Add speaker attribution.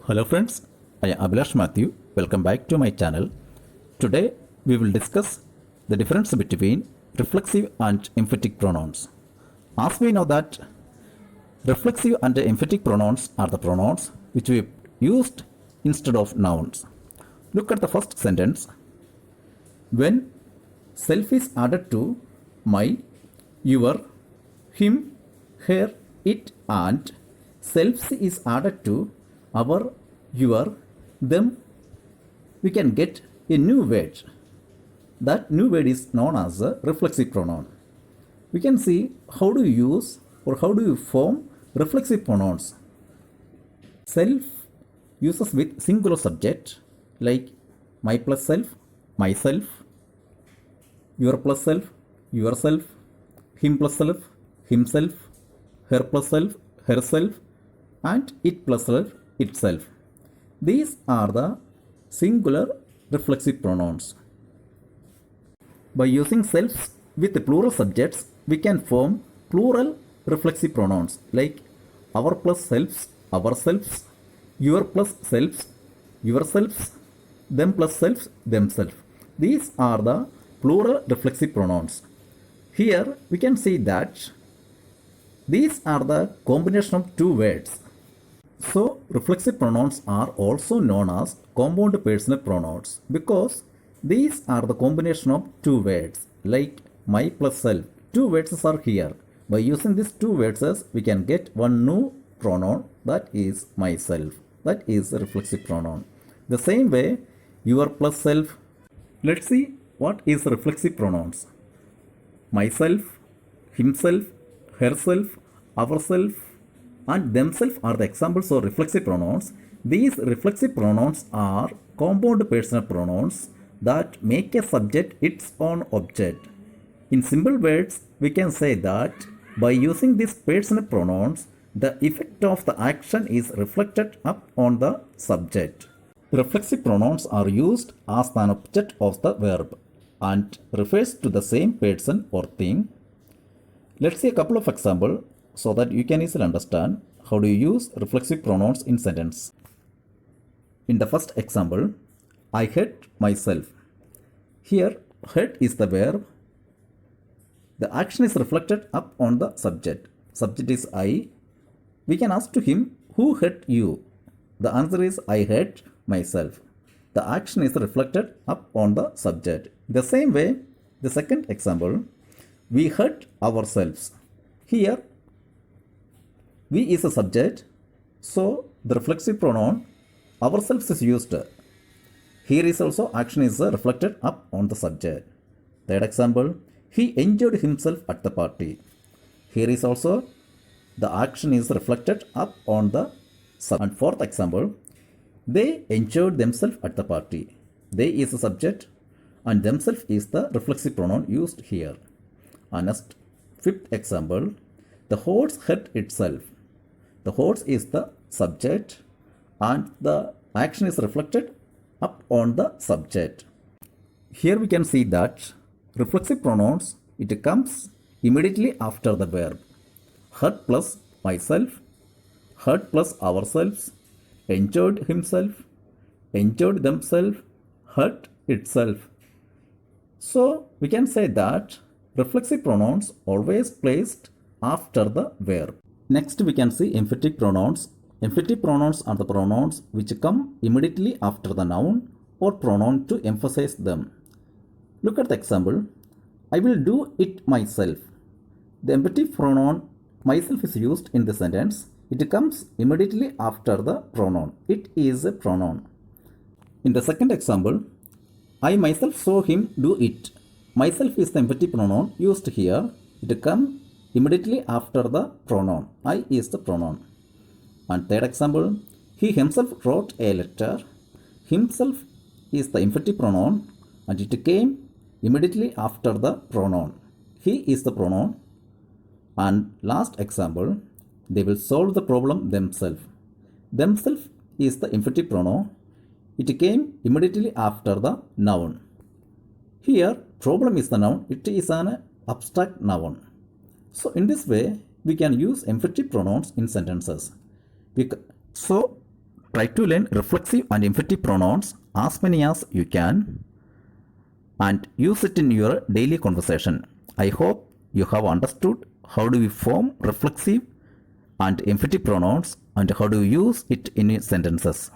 Speaker 1: Hello friends, I am Abhilash Matthew. Welcome back to my channel. Today we will discuss the difference between reflexive and emphatic pronouns. As we know that reflexive and emphatic pronouns are the pronouns which we used instead of nouns. Look at the first sentence. When self is added to my, your, him, her, it and selves is added to our, your, them, we can get a new word. That new word is known as a reflexive pronoun. We can see how do you use or how do you form reflexive pronouns. Self uses with singular subject like my plus self, myself, your plus self, yourself, him plus self, himself, her plus self, herself, and it plus self, itself. These are the singular reflexive pronouns. By using selves with the plural subjects, we can form plural reflexive pronouns like our plus selves, ourselves, your plus selves, yourselves, them plus selves, themselves. These are the plural reflexive pronouns. Here we can see that these are the combination of two words. So reflexive pronouns are also known as compound personal pronouns because these are the combination of two words like my plus self. Two words are here. By using these two words, we can get one new pronoun, that is myself. That is a reflexive pronoun. The same way, your plus self. Let's see what is reflexive pronouns. Myself, himself, herself, ourself, and themselves are the examples of reflexive pronouns. These reflexive pronouns are compound personal pronouns that make a subject its own object. In simple words, we can say that by using these personal pronouns, the effect of the action is reflected up on the subject. Reflexive pronouns are used as an object of the verb and refers to the same person or thing. Let's see a couple of examples so that you can easily understand how do you use reflexive pronouns in sentence. In the first example, I hurt myself. Here, hurt is the verb. The action is reflected up on the subject. Subject is I. We can ask to him, who hurt you? The answer is I hurt myself. The action is reflected up on the subject. The same way, the second example, we hurt ourselves. Here, we is a subject, so the reflexive pronoun ourselves is used. Here is also action is reflected up on the subject. Third example, he enjoyed himself at the party. Here is also the action is reflected up on the subject. And fourth example, they enjoyed themselves at the party. They is a subject and themselves is the reflexive pronoun used here. And next, fifth example, the horse hurt itself. The horse is the subject and the action is reflected up on the subject. Here we can see that reflexive pronouns, it comes immediately after the verb. Hurt plus myself, hurt plus ourselves, enjoyed himself, enjoyed themselves, hurt itself. So we can say that reflexive pronouns always placed after the verb. Next we can see emphatic pronouns. Emphatic pronouns are the pronouns which come immediately after the noun or pronoun to emphasize them. Look at the example. I will do it myself. The emphatic pronoun myself is used in the sentence. It comes immediately after the pronoun. It is a pronoun. In the second example, I myself saw him do it. Myself is the emphatic pronoun used here. It comes immediately after the pronoun. I is the pronoun. And third example, he himself wrote a letter. Himself is the emphatic pronoun and it came immediately after the pronoun. He is the pronoun. And last example, they will solve the problem themselves. Themselves is the emphatic pronoun. It came immediately after the noun. Here, problem is the noun. It is an abstract noun. So in this way, we can use emphatic pronouns in sentences. So try to learn reflexive and emphatic pronouns as many as you can and use it in your daily conversation. I hope you have understood how do we form reflexive and emphatic pronouns and how do you use it in sentences.